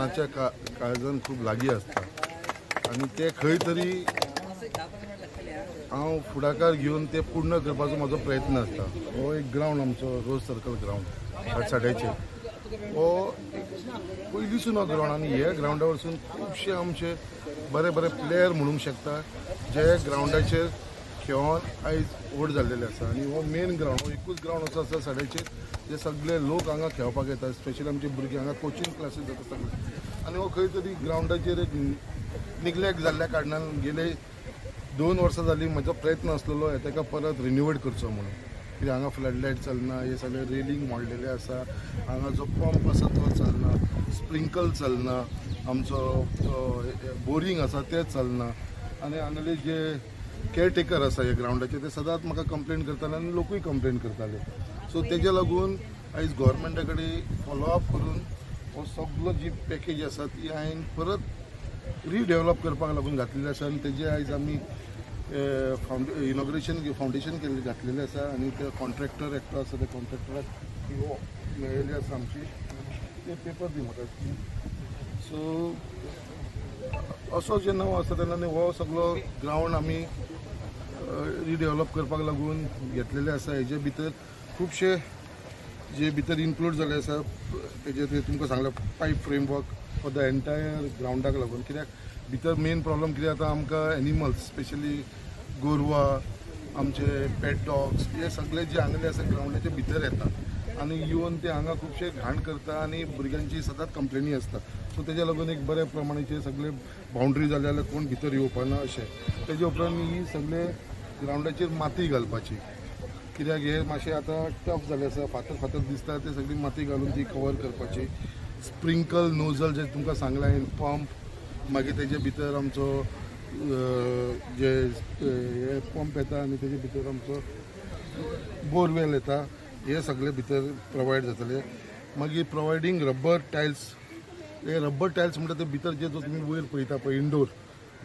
मनाच्या काळजान खूप लागीं आसता आनी ते खंय तरी हांव फुडाकार घेवन ते पूर्ण करपाचो म्हाजो प्रयत्न आसता। हो एक ग्रावंड आमचो रोज सर्कल ग्रावंड साड्याचेर हो पयलींसून हो ग्रावंड आनी हे ग्रावंडा वरसून खुबशे आमचे बरे बरे प्लेयर म्हणूंक शकता जे ग्रावंडाचेर खेळोन आयज व्हड जाल्लेले आसा। आनी हो मेन ग्रावंड हो एकूच ग्रावंड असो आसा साड्याचेर जे सगळे लोक हांगा खेळपाक येतात, स्पेशली आमचे भुरगे हांगा कोचिंग क्लासीस जाता सगळे। आनी हो खंय तरी ग्रावंडाचेर एक निग्लेक्ट जाल्ल्या कारणान गेले 2 वर्सां जालीं म्हजो प्रयत्न आसलेलो ताका परत रिन्यूवेट करचो म्हणून, कित्याक हांगा फ्लडलायट चलना, हे सगळे रेलिंग मोडलेले आसा, हांगा जो पंप आसा तो चलना, स्प्रिंकल चलना, आमचो बोरींग आसा तें चलना आनी हांगले जे केअरटेकर आसा ह्या ग्रावंडाचे ते सदांच म्हाका कंप्लेन करताले आनी लोकूय कंप्लेन करताले। सो तेज्या लागून आयज गव्हर्मेंटा कडेन फॉलोअप करून हो सगळो जी पॅकेज आसा ती हांवें परत रिडेवलप करपाक लागून घातलेली आसा आनी तेजे आयज आमी इनॉग्रेशन फावंडेशन केल्लें घातलेलें आसा आनी ते कॉन्ट्रॅक्टर एकटो आसा त्या कॉन्ट्रॅक्टराक हो मेळिल्ली आसा आमची ते पेपर दी म्हाका। सो असो जेन्ना हो आसा तेन्ना हो सगळो ग्रावंड आमी रिडेवलप करपाक लागून घेतलेले आसा। हेजे भितर खुबशे जे भितर इन्क्लूड जाल्ले आसा तेजे तुमकां सांगलें pipe framework for the entire ग्रावंडाक लागून, कित्याक भितर मेन प्रॉब्लम कितें जाता आमकां एनिमल्स स्पेशली गोरवां आमचे पेट डॉग्स हे सगळे जे हांगले आसा ग्रावंडाचे भितर येता आनी येवन ते हांगा खुबशे घाण करता आनी भुरग्यांची सदांच कंप्लेनी आसता। सो तेज्या लागून एक बरे प्रमाणेचे सगळे बाउंड्री जाले जाल्यार कोण भितर येवपाना अशें। तेजे उपरांत ही सगळे ग्रावंडाचेर माती घालपाची, कित्याक हे मातशें आतां टफ जाले आसा, फातर दिसता ते सगळी माती घालून ती कवर करपाची। स्प्रिंकल नोजल जे तुमकां सांगला हांवें पंप, मागीर तेजे भितर आमचो जे हे पंप येता आनी तेजे भितर आमचो बोरवेल येता, हे सगळे भितर प्रोवायड जातले। मागीर प्रोवायडींग रब्बर टायल्स, हे रब्बर टायल्स म्हणटा ते भितर जे जो तुमी वयर पळयता पळय इंडोर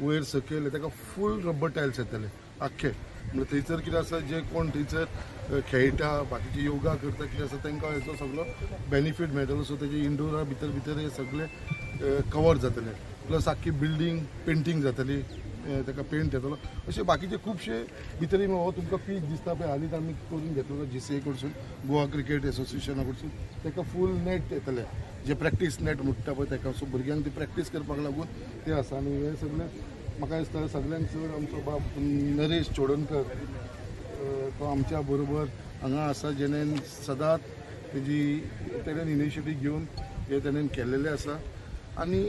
वयर सकयल ताका फूल रब्बर टायल्स येतले आख्खे। म्हणजे थंयसर कितें आसा जे कोण थंयसर खेळटा बाकीचे योगा करता कितें आसा तांकां हेचो सगळो बेनिफीट मेळटलो। सो तेजे इंडोरा भितर हे सगळे कवर जातले, प्लस आख्खी बिल्डींग पेंटींग जातली, ताका पेंट येतलो, अशे बाकीचे खुबशे भितर हो तुमकां पीच दिसता पळय हालींच आमी करून घेतलो GCA कडसून, गोवा क्रिकेट एसोसिएशना कडसून, ताका फूल नेट येतले जे प्रॅक्टीस नेट म्हणटा पळय ताका। सो भुरग्यांक ती प्रॅक्टीस करपाक लागून ते आसा आनी हे सगळे म्हाका दिसता सगळ्यांक चड आमचो बाब नरेश चोडणकर तो आमच्या बरोबर हांगा आसा, जेणेन सदांच तेणेन इनिशिएटीव घेवन हे तेणेन केल्लेले आसा। आनी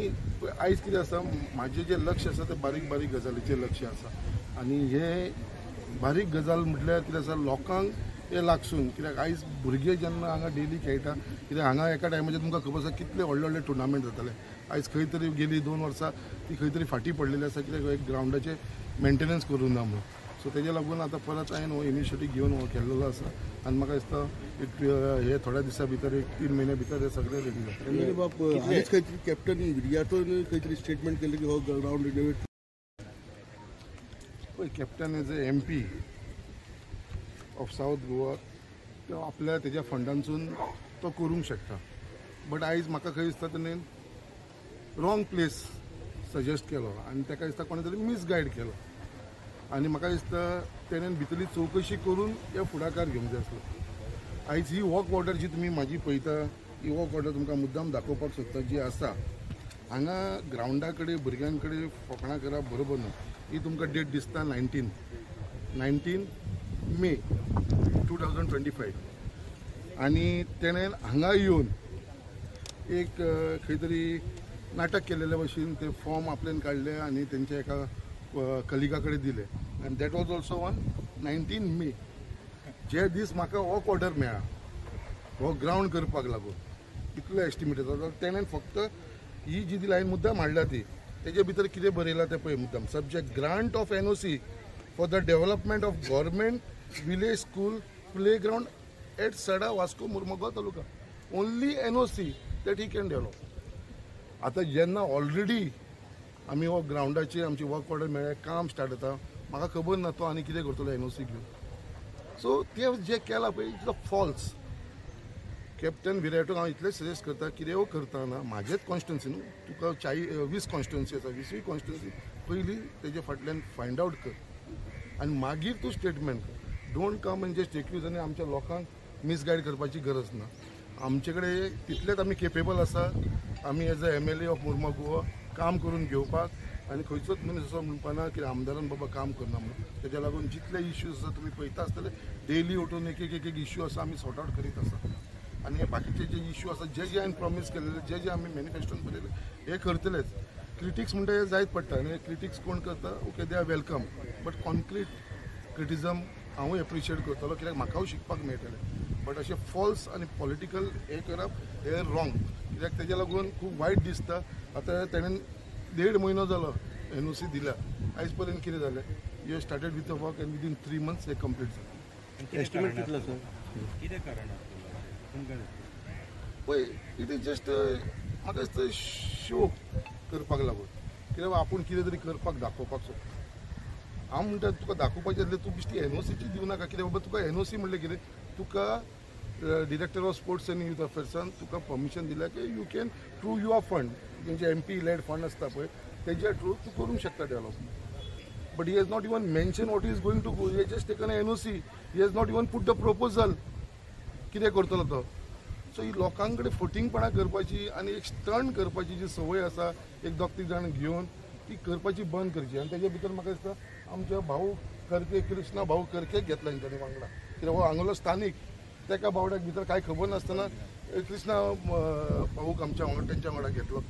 आयज कितें आसा म्हाजें जें लक्ष आसा तें बारीक बारीक गजालीचेर लक्ष आसा आनी हे बारीक गजाल म्हटल्यार कितें आसा लोकांक हे लागसून, कित्याक आयज भुरगे जेन्ना हांगा डेली खेळटा, कित्याक हांगा एका टायमाचेर तुमकां खबर आसा कितले व्हडले व्हडले टुर्नामेंट जाताले, आयज खंय तरी गेली 2 वर्सां ती खंय तरी फाटीं पडलेली आसा, कित्याक एक ग्रावंडाचे मेंटेनन्स करूं ना म्हणून। सो तेजे लागून आतां परत हांवें हो इनिशिएटीव घेवन हो केल्लो आसा आनी म्हाका दिसता एक हे थोड्या दिसा भितर एक 3 म्हयने भितर हे सगळे रेडी जातले। बाप आयज खंय तरी कॅप्टन इंडियाचो खंय तरी स्टेटमेंट केलें की हो ग्रावंड रिनोवेट पळय captain as a MP of south Goa तो आपल्या तेज्या फंडांसून तो करूंक शकता, बट आयज म्हाका खंय दिसता तेणेन रॉंग प्लेस सजेस्ट केलो आनी ताका दिसता कोणे तरी मिसगायड केलो आनी म्हाका दिसता तेणेन भितरली चवकशी करून हे फुडाकार घेवंक जाय आसलो। आयज ही वॉक ऑर्डर जी तुमी म्हाजी पळयता ही वॉक ऑर्डर तुमकां मुद्दाम दाखोवपाक सोदता जी आसा हांगा ग्रावंडा कडेन भुरग्यां कडेन फकाणां करप बरोबर न्हू। ही तुमकां डेट दिसता 19 मे 2025 आनी तेणेन हांगा येवन एक खंय तरी नाटक केलेल्या भशेन ते फॉर्म आपल्यान काडले आनी तेंच्या एका कलिगा कडेन दिले आनी दॅट वॉज ऑल्सो ऑन 19 मे, जे दीस म्हाका वॉक ऑर्डर मेळ्ळा हो ग्रावंड करपाक लागून कितलो एस्टिमेट जाता तेणेन फक्त ही जी लायन मुद्दाम हाडला ती तेजे भितर कितें बरयलां तें पळय मुद्दाम subject grant of NOC for the development of government village school playground at Sada Vasco Mormugao taluka, only NOC that he can develop. आतां जेन्ना ऑलरेडी आमी हो ग्रावंडाची आमची वर्क ऑर्डर मेळ्ळे काम स्टार्ट जाता, म्हाका खबर ना तो आनी कितें करतलो NOC घेवन। सो ते जे केलां पळय इट्स फॉल्स, कॅप्टन विराटोक हांव इतलें सजेस्ट करता कितें हो करतना म्हाजेच कॉन्स्टिट्युन्सी न्हू तुका 20 कॉन्स्टिट्युन्सी आसा 20वी कॉन्स्टिट्युन्सी पयलीं तेजे फाटल्यान फायंड आउट कर आनी मागीर तूं स्टेटमेंट कर. Don't come and just accuse आनी आमच्या लोकांक मिसगायड करपाची गरज ना. आमचे कडेन तितलेच आमी केपेबल आसा. आमी एज अ MLA ऑफ मुर्मा गोवा काम करून घेवपाक आनी खंयचोच मनीस असो म्हणपाना की आमदारान बाबा काम करना म्हणून. तेज्या लागून जितले इश्यूज आसा तुमी पळयता आसतले डेली उठून एक इश्यू आसा आमी सॉर्ट आउट करीत आसा. आनी बाकीचे जे इश्यू आसा जे हांवें प्रॉमीस केलेले जे आमी मॅनिफेस्टोन बरयले हे करतलेच. क्रिटिक्स म्हणटा हे जायत पडटा आनी क्रिटिक्स कोण करता okay they are welcome but concrete criticism हांवूय एप्रिशिएट करतलो कित्याक म्हाकाय शिकपाक मेळटलें. बट अशें फॉल्स आनी पॉलिटिकल हे करप हे रॉंग. कित्याक तेज्या लागून खूब वायट दिसता. आतां तेणेन 1.5 म्हयनो जालो NOC दिल्या. आयज पर्यंत कितें जालें you started with a work end within 3 months हे कंप्लीट जालें. एस्टिमेट कितलो सर? कितें कारण पळय इट इज जस्ट म्हाका दिसता शो करपाक लागून कित्याक आपूण कितें तरी करपाक दाखोवपाक सोदता. हांव म्हणटा तुका दाखोवपाचें आसलें तूं बिश्टी NOCची दिवं नाका. कित्याक बाबा तुका NOC म्हणलें कितें तुका director of sports and youth अफेर्सान तुका परमिशन दिल्या की you can through your fund तेंचे MP लेड फंड आसता पळय तेज्या थ्रू तूं करूंक शकता development. But he has not even mention what is going to go. He just taken NOC. He has not even put the proposal. कितें करतलो तो. सो ही लोकां कडेन फटींगपणां करपाची आनी एक स्टंट करपाची जी संवय आसा एक 2-3 जाण घेवन ती करपाची बंद करची. आनी तेजे भितर म्हाका दिसता आमच्या भाऊ करके कृष्णा भाऊ करकेक घेतला तेंच्यांनी वांगडा. कित्याक हो हांगलो स्थानीक तेका बावड्याक भितर कांय खबर नासतना कृष्णा भाऊक आमच्या वांगडा तेंच्या वांगडा घेतलो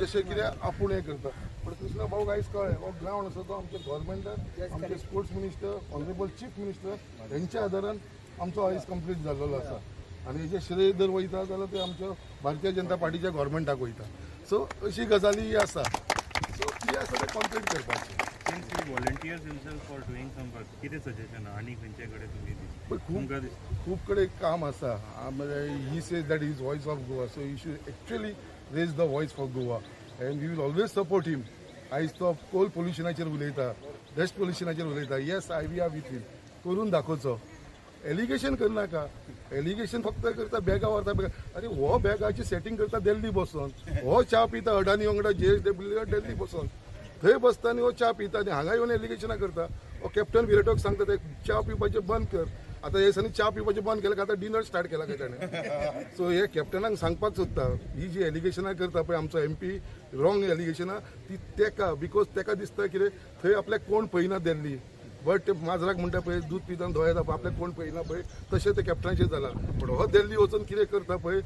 जशें कितें आपूण हें करता. पण कृष्णा भाऊक आयज कळ्ळें हो ग्रावंड आसा तो आमच्या गव्हर्मेंटान आमचे sports minister honourable chief minister हेंच्या आदारान आमचो आयज कंप्लीट जाल्लो आसा. आनी हेजे श्रेय जर वयता जाल्यार ते आमच्या भारतीय जनता पार्टीच्या गव्हर्मेंटाक वयता. सो अशी गजाली आसा. सो ती आसा ते कंप्लीट करपाची. Since he volunteers himself for doing some work, कितें सजेशन आनी खंयचे कडेन तुमी खूब कडेन काम आसा. He says that is voice of Goa so you should actually raise the voice for Goa and we will always support him. आयज तो कोल पोल्युशनाचेर उलयता डस्ट पोल्युशनाचेर उलयता. Yes we are with him. करून दाखोवचो. एलिगेशन करनाका. एलिगेशन फक्त करता बॅगा व्हरता बॅगा. अरे हो बॅगाची सेटिंग करता दिल्ली बसून. हो च्या पिता अडानी वांगडा JSW दिल्ली बसून थंय बसता आनी हो च्या पिता आनी हांगा येवन एलिगेशनां करता. हो कॅप्टन विराटोक सांगता ते च्या पिवपाचें बंद कर. आतां हे दिसांनी च्या पिवपाचें बंद केलें आतां डिनर स्टार्ट केला काय ताणें. सो हे कॅप्टनाक सांगपाक सोदता ही जी एलिगेशनां करता पळय आमचो MP रॉंग एलिगेशनां ती तेका बिकॉज तेका दिसता कितें थंय आपल्याक कोण पळयना दिल्ली. बट माजराक म्हणटा पळय दूध पिता दोळे जाता आपल्याक कोण पळयना पळय तशें ते कॅप्टनाचेर जाला. पूण हो दिल्ली वचून कितें करता पळय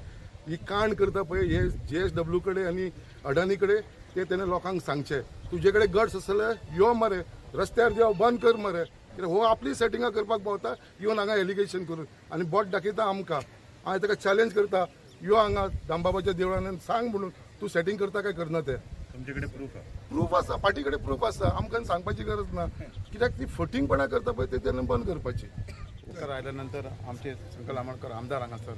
ही कांड करता पळय हे JSW कडेन आनी अडानी कडेन ते तेणें लोकांक सांगचें. तुजे कडेन गट्स आसले यो मरे रस्त्यार देव बंद कर मरे. कित्याक हो आपली सेटिंगां करपाक पावता येवन हांगा एलिगेशन करून आनी बोट दाखयता आमकां. हांवें ताका चॅलेंज करता यो हांगा दामबाबाच्या देवळान सांग म्हणून तूं सेटिंग करता काय करना तें. तुमचे कडेन प्रूफ आसा पार्टी कडेन प्रूफ आसा. आमकां सांगपाची गरज ना. कित्याक ती फटींगपणां करता पळय ते तेन्ना बंद करपाची. उपकार आयल्यानंतर आमचे संकल आमोणकर आमदार हांगासर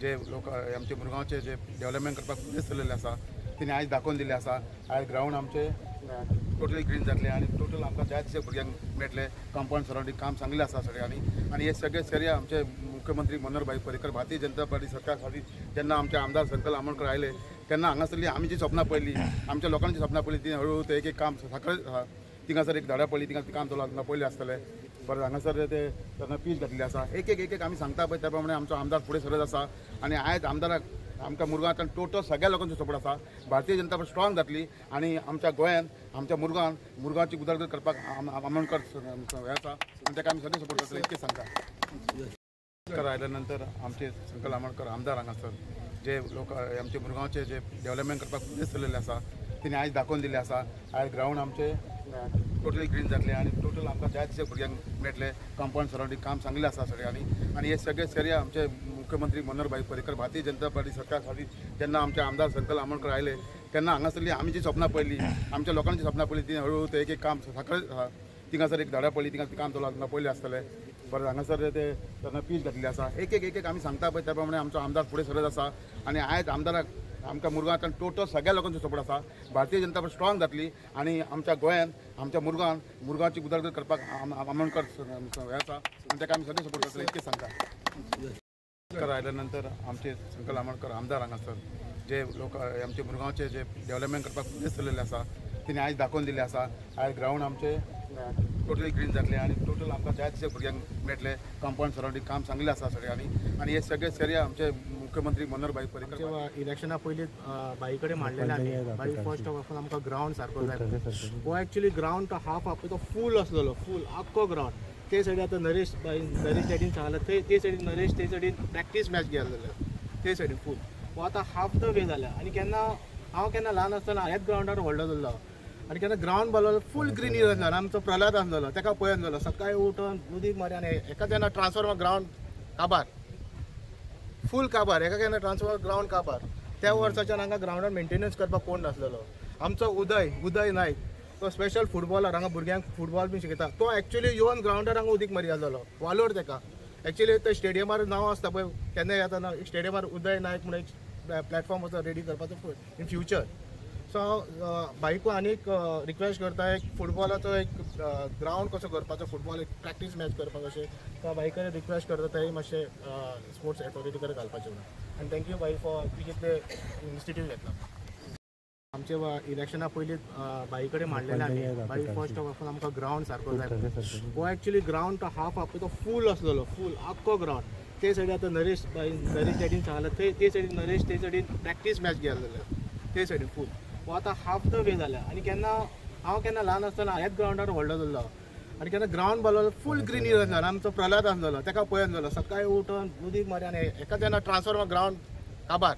जे लोक आमचे मुरगांवचे जे डेव्हलपमेंट करपाक प्रयत्न केल्ले आसा तेणी आयज दाखोवन दिल्ले आसा. आयज ग्रावंड आमचे टोटली ग्रीन जातले आनी टोटल आमकां जाय तशे भुरग्यांक मेळटले. कंपाऊंड सरावंडींग काम सांगलें आसा सगळ्यांनी. आनी हे सगळे श्रेय आमचे मुख्यमंत्री मनोहरभाई पर्रीकर भारतीय जनता पार्टी सरकार खातीर जेन्ना आमचे आमदार संकल आमोणकर आयले तेन्ना हांगासरली आमी जी सपनां पळयली आमच्या लोकांची सपनां पळयली ती हळू ते एक काम साखळ थिंगासर एक झाडां पडली थिंगा काम चलू आसतना पयले आसतले. बरें हांगासर ते तेन्ना पीच घातली आसा. एक आमी सांगता पळय त्या प्रमाणे आमचो आमदार फुडें सरत आसा. आनी आयज आमदाराक आमच्या मुरगांवांतल्यान टोटल सगळ्या लोकांचो सपोर्ट आसा. भारतीय जनता पार्टी स्ट्रॉंग जातली आनी आमच्या गोंयांत आमच्या मुरगांवाची उदरगत करपाक आमोणकर हें आसा आनी ताका आमी सगळे सपोर्ट करतले इतकें सांगता. उपकार आयल्यानंतर आमचे संकल आमोणकर आमदार हांगासर जे लोक आमचे मुरगांवचे जे डेव्हलपमेंट करपाक प्रयत्न केल्ले आसा तेणी आयज दाखोवन दिल्ले आसा. आयज ग्रावंड आमचे टोटली ग्रीन जातले आनी टोटल आमकां जाय तशे भुरग्यांक मेळटले. कंपाऊंड सरावंडींग काम सांगलें आसा सगळ्यांनी. आनी हे सगळे श्रेय आमचे मुख्यमंत्री मनोहरभाई पर्रीकर भारतीय जनता पार्टी सरकार खातीर जेन्ना आमचे आमदार संकल आमोणकर आयले तेन्ना हांगासरली आमी जी सपनां पळयली आमच्या लोकांची सपनां पळयली ती हळू ते एक काम साखळ थिंगासर एक झाडां पडली थिंगा काम चलू आसतना पयले आसतले. बरें हांगासर ते तेन्ना पीच घातली आसा. एक आमी सांगता पळय त्या प्रमाणे आमचो आमदार फुडें सरत आसा. आनी आयज आमदाराक आमच्या मुरगांवांतल्यान टोटल सगळ्या लोकांचो सपोर्ट आसा. भारतीय जनता पार्टी स्ट्रॉंग जातली आनी आमच्या गोंयांत आमच्या मुरगांवाची उदरगत करपाक आमोणकर हें आसा आनी ताका आमी सगळे सपोर्ट करतले इतकें सांगता. कर आयल्यानंतर आमचे संकल आमोणकर आमदार हांगासर जे लोक आमचे मुरगांवचे जे डेव्हलपमेंट करपाक उद्देश केलेले आसा तिने आयज दाखोवन दिले आसा. आयज ग्राउंड आमचे टोटली ग्रीन जातले आणि टोटल आमकां जाय तशे भुरग्यांक मेळटले. कंपाऊंड सराउंडींग काम सांगलें आसा सगळ्यांनी आणि हे सगळे श्रेय आमचे मुख्यमंत्री मनोहरभाई पर्रीकर इलेक्शना पयलीं बाई कडेन मांडलेलें आनी बाई फर्स्ट ऑफ ऑल आमकां ग्राउंड सारको जाय. हो एक्चुअली ग्राउंड तो हाफ तो फूल आसलेलो, फूल आख्खो ग्राउंड. ते सायडीन आतां नरेश डॅडीन सांगलें ते सायडीन नरेश ते सायडीन प्रॅक्टीस मॅच गेल्ले ते सायडीन फूल. हो आतां हाफ द वे जाल्या. आनी हांव केन्ना ल्हान आसतना ह्याच ग्राउंडार व्हडलो जाल्लो आनी केन्ना ग्राउंड बांदलो फूल ग्रिनी आसलो. आमचो प्रल्हाद आसलो ताका पळयन जालो सकाळी उठून उदीक मारी आनी एका जेन्ना ट्रान्सफॉर्मर ग्राउंड काबार फूल काबार एका केन्ना ट्रान्सफॉर्मर ग्राउंड काबार. त्या वर्साच्यान हांगा ग्राउंडार मेंटेनन्स करपाक कोण नासलेलो. आमचो उदय नायक तो स्पेशल फुटबॉलर हांगा भुरग्यांक फुटबॉल बी शिकयता. तो एक्चुअली येवन ग्राउंडार हांगा उदीक मारी आसलो वालोर ताका. एक्चुअली ते स्टेडियमार नांव आसता पळय केन्नाय येता स्टेडियमार उदय नायक म्हणून एक प्लॅटफॉर्म असो रेडी करपाचो पळय इन फ्युचर. सो हांव बायको आनीक रिक्वेस्ट करता एक फुटबॉलाचो एक ग्राउंड कसो करपाचो फुटबॉल एक प्रॅक्टीस मॅच करपाक अशें. तो बायकडे रिक्वेस्ट करता तेय मातशें स्पोर्ट्स अथॉरिटी कडेन घालपाचें म्हणून. आनी थँक्यू बाई फॉर कितें इनिशिएटीव घेतला. आमचे इलेक्शना पयलीं बाई कडेन मांडलेलें आनी बाई फर्स्ट ऑफ ऑल आमकां ग्राउंड सारको जाय. हो एक्चुली ग्राउंड तो हाफ तो फूल आसलेलो, फूल आख्खो ग्राउंड. ते सायडीन आतां नरेश डॅडीन सांगलें ते सायडीन नरेश ते सायडीन प्रॅक्टीस मॅच गेल्ले ते सायडीन फूल. हो आतां हाफ द वे जाल्या. आनी हांव केन्ना ल्हान आसतना ह्याच ग्राउंडार व्हडलो जाल्लो आनी केन्ना ग्राउंड बांदलो फूल ग्रिनी आसलो. आमचो प्रल्हाद आसलो ताका पळयन जालो सकाळी उठून उदीक मारी आनी एका जेन्ना ट्रान्सफॉर्मर ग्राउंड काबार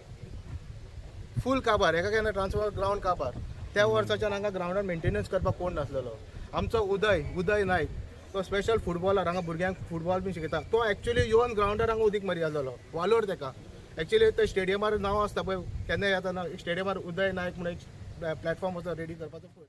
फूल काबार एका केन्ना ट्रान्सफॉर्मर ग्राउंड काबार. त्या वर्साच्यान हांगा ग्राउंडार मेंटेनन्स करपाक कोण नासलेलो. आमचो उदय नायक तो स्पेशल फुटबॉलर हांगा भुरग्यांक फुटबॉल बी शिकयता. तो एक्चुअली येवन ग्राउंडार हांगा उदीक मारी आसलो वालोर ताका. एक्चुअली ते स्टेडियमार नांव आसता पळय केन्नाय येता स्टेडियमार उदय नायक म्हणून एक प्लॅटफॉर्म असो रेडी करपाचो पळय.